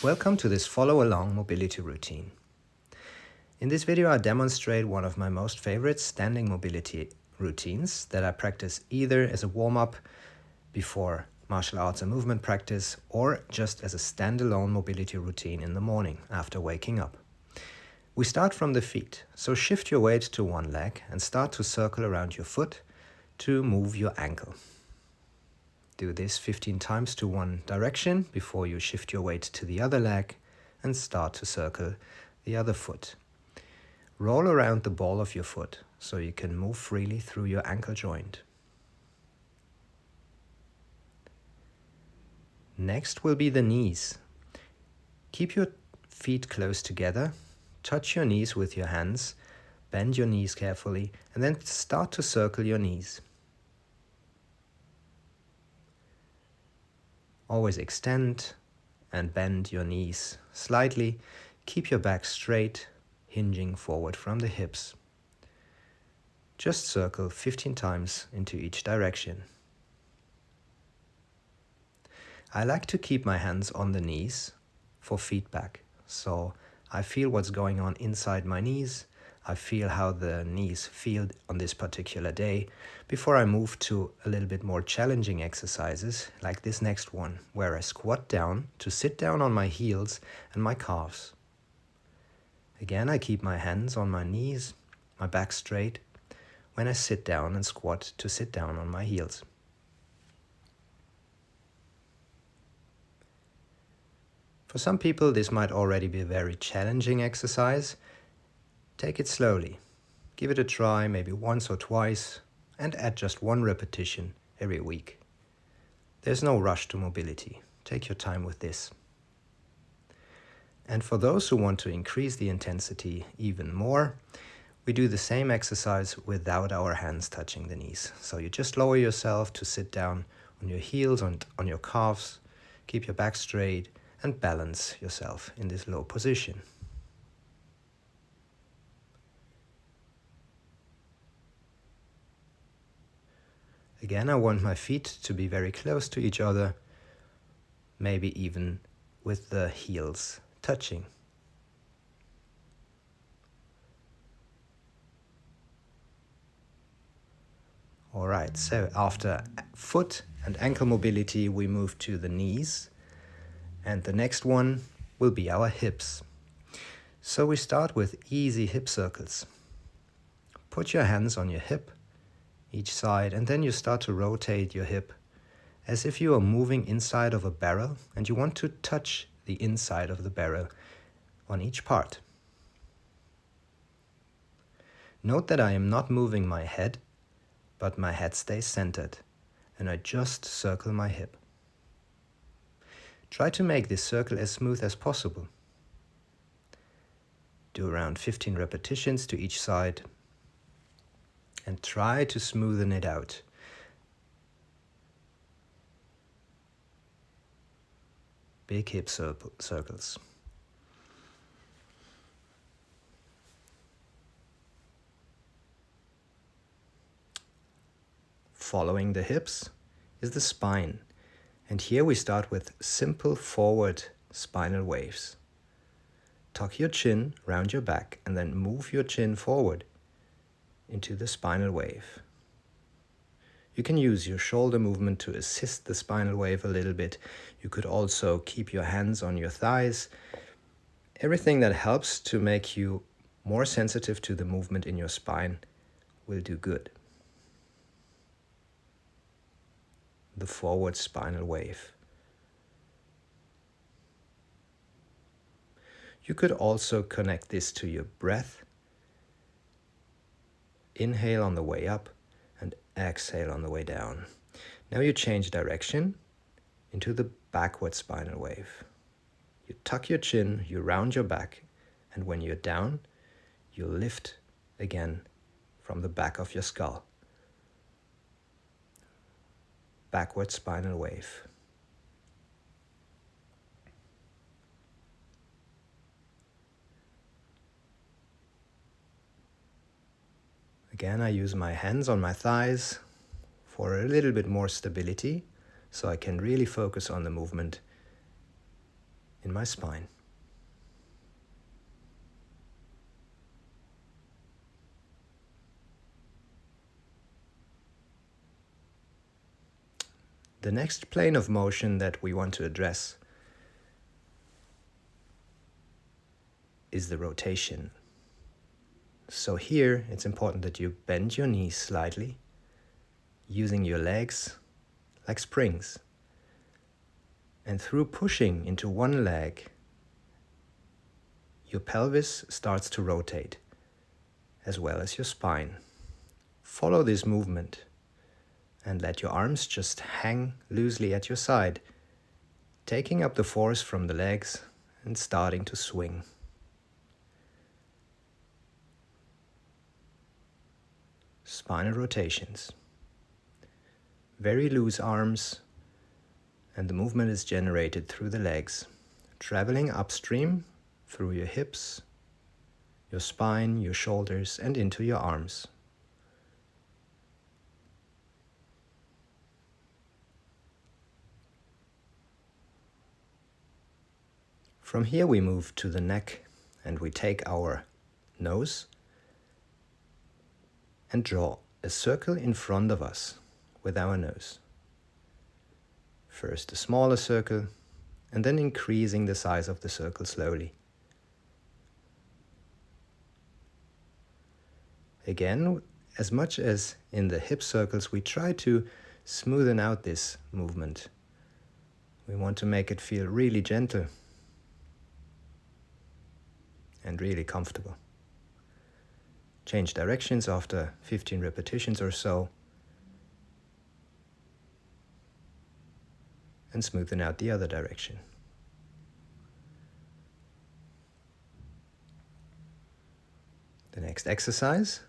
Welcome to this follow-along mobility routine. In this video I demonstrate one of my most favorite standing mobility routines that I practice either as a warm-up before martial arts and movement practice or just as a standalone mobility routine in the morning after waking up. We start from the feet, so shift your weight to one leg and start to circle around your foot to move your ankle. Do this 15 times to one direction before you shift your weight to the other leg and start to circle the other foot. Roll around the ball of your foot so you can move freely through your ankle joint. Next will be the knees. Keep your feet close together, touch your knees with your hands, bend your knees carefully, and then start to circle your knees. Always extend and bend your knees slightly. Keep your back straight, hinging forward from the hips. Just circle 15 times into each direction. I like to keep my hands on the knees for feedback, so I feel what's going on inside my knees. I feel how the knees feel on this particular day before I move to a little bit more challenging exercises like this next one, where I squat down to sit down on my heels and my calves. Again, I keep my hands on my knees, my back straight, when I sit down and squat to sit down on my heels. For some people, this might already be a very challenging exercise. Take it slowly. Give it a try, maybe once or twice, and add just one repetition every week. There's no rush to mobility. Take your time with this. And for those who want to increase the intensity even more, we do the same exercise without our hands touching the knees. So you just lower yourself to sit down on your heels and on your calves, keep your back straight, and balance yourself in this low position. Again, I want my feet to be very close to each other, maybe even with the heels touching. Alright, so after foot and ankle mobility, we move to the knees, and the next one will be our hips. So we start with easy hip circles. Put your hands on your hip, each side, and then you start to rotate your hip as if you are moving inside of a barrel and you want to touch the inside of the barrel on each part. Note that I am not moving my head, but my head stays centered and I just circle my hip. Try to make this circle as smooth as possible. Do around 15 repetitions to each side. And try to smoothen it out. Big hip circles. Following the hips is the spine. And here we start with simple forward spinal waves. Tuck your chin round your back and then move your chin forward into the spinal wave. You can use your shoulder movement to assist the spinal wave a little bit. You could also keep your hands on your thighs. Everything that helps to make you more sensitive to the movement in your spine will do good. The forward spinal wave. You could also connect this to your breath. Inhale on the way up and exhale on the way down. Now you change direction into the backward spinal wave. You tuck your chin, you round your back, and when you're down, you lift again from the back of your skull. Backward spinal wave. Again, I use my hands on my thighs for a little bit more stability, so I can really focus on the movement in my spine. The next plane of motion that we want to address is the rotation. So here it's important that you bend your knees slightly, using your legs like springs. And through pushing into one leg, your pelvis starts to rotate, as well as your spine. Follow this movement and let your arms just hang loosely at your side, taking up the force from the legs and starting to swing. Spinal rotations. Very loose arms, and the movement is generated through the legs, traveling upstream through your hips, your spine, your shoulders, and into your arms. From here we move to the neck, and we take our nose and draw a circle in front of us with our nose. First a smaller circle, and then increasing the size of the circle slowly. Again, as much as in the hip circles, we try to smoothen out this movement. We want to make it feel really gentle and really comfortable. Change directions after 15 repetitions or so, and smoothen out the other direction. The next exercise,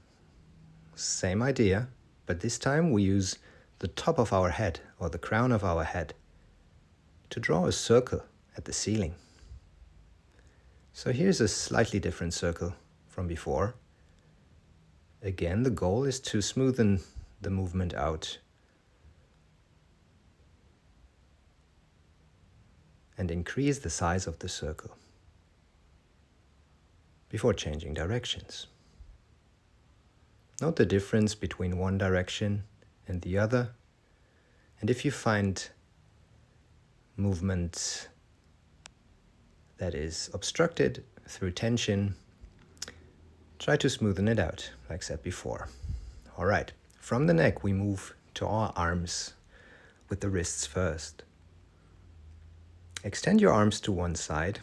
same idea, but this time we use the top of our head or the crown of our head to draw a circle at the ceiling. So here's a slightly different circle from before. Again, the goal is to smoothen the movement out and increase the size of the circle before changing directions. Note the difference between one direction and the other, and if you find movement that is obstructed through tension, try to smoothen it out, like said before. All right, from the neck we move to our arms with the wrists first. Extend your arms to one side.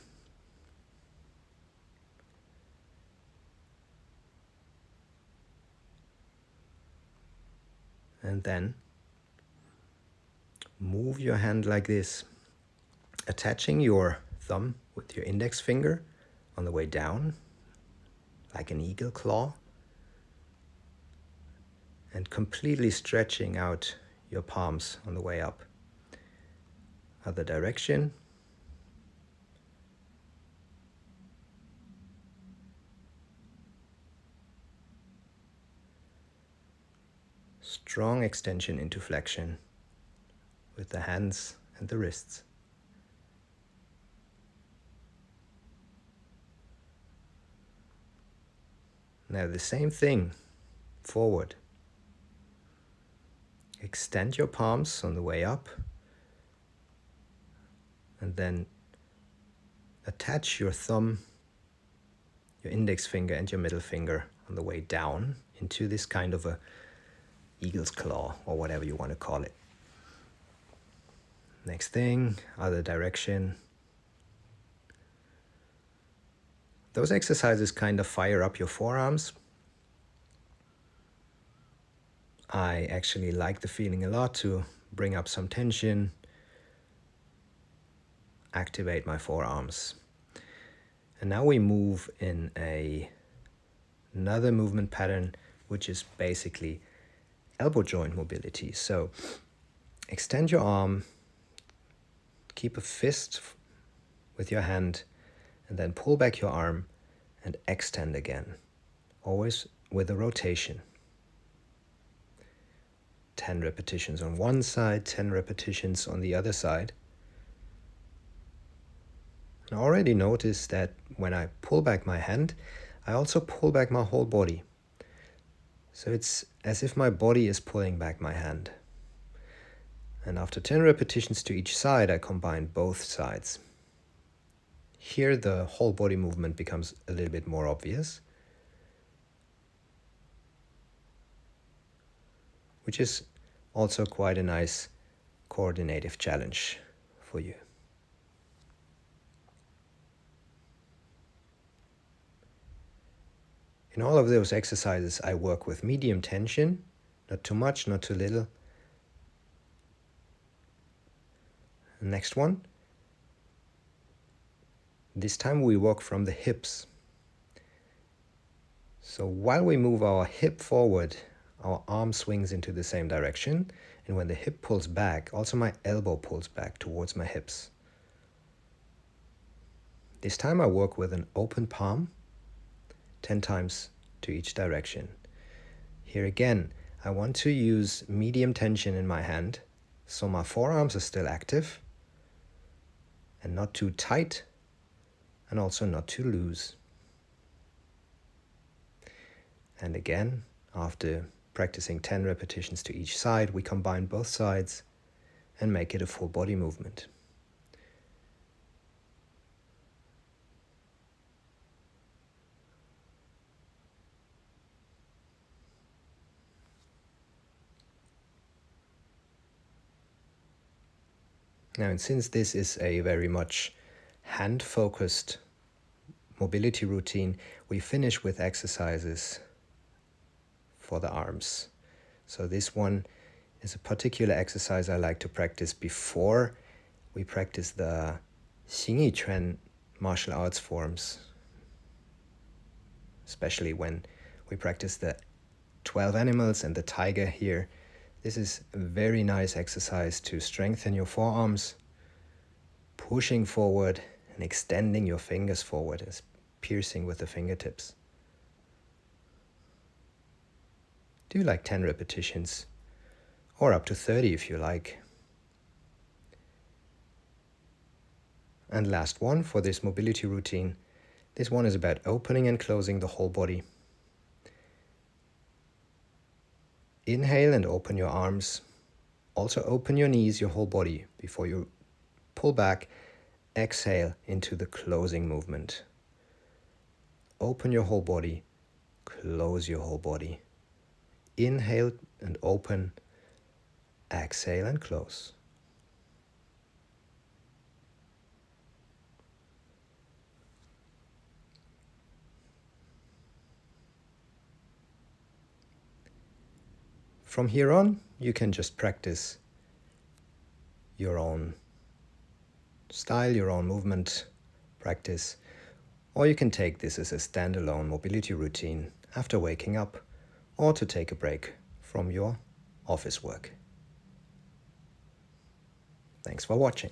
And then move your hand like this, attaching your thumb with your index finger on the way down, like an eagle claw, and completely stretching out your palms on the way up. Other direction. Strong extension into flexion with the hands and the wrists. Now the same thing, forward. Extend your palms on the way up, and then attach your thumb, your index finger and your middle finger on the way down into this kind of a eagle's claw, or whatever you want to call it. Next thing, other direction. Those exercises kind of fire up your forearms. I actually like the feeling a lot to bring up some tension, activate my forearms. And now we move in another movement pattern, which is basically elbow joint mobility. So extend your arm, keep a fist with your hand, and then pull back your arm and extend again, always with a rotation. 10 repetitions on one side, 10 repetitions on the other side. And I already noticed that when I pull back my hand, I also pull back my whole body. So it's as if my body is pulling back my hand. And after 10 repetitions to each side, I combine both sides. Here the whole body movement becomes a little bit more obvious, which is also quite a nice coordinative challenge for you. In all of those exercises, I work with medium tension, not too much, not too little. Next one. This time we work from the hips. So while we move our hip forward, our arm swings into the same direction. And when the hip pulls back, also my elbow pulls back towards my hips. This time I work with an open palm, 10 times to each direction. Here again, I want to use medium tension in my hand, so my forearms are still active and not too tight and also not too loose. And again, after practicing 10 repetitions to each side, we combine both sides and make it a full body movement. Now, and since this is a very much hand-focused mobility routine, we finish with exercises for the arms. So this one is a particular exercise I like to practice before we practice the Xingyiquan martial arts forms, especially when we practice the 12 animals and the tiger here. This is a very nice exercise to strengthen your forearms, pushing forward and extending your fingers forward as piercing with the fingertips. Do like 10 repetitions, or up to 30 if you like. And last one for this mobility routine. This one is about opening and closing the whole body. Inhale and open your arms. Also open your knees, your whole body, before you pull back. Exhale into the closing movement. Open your whole body, close your whole body. Inhale and open, exhale and close. From here on, you can just practice your own style, your own movement practice, or you can take this as a standalone mobility routine after waking up, or to take a break from your office work. Thanks for watching.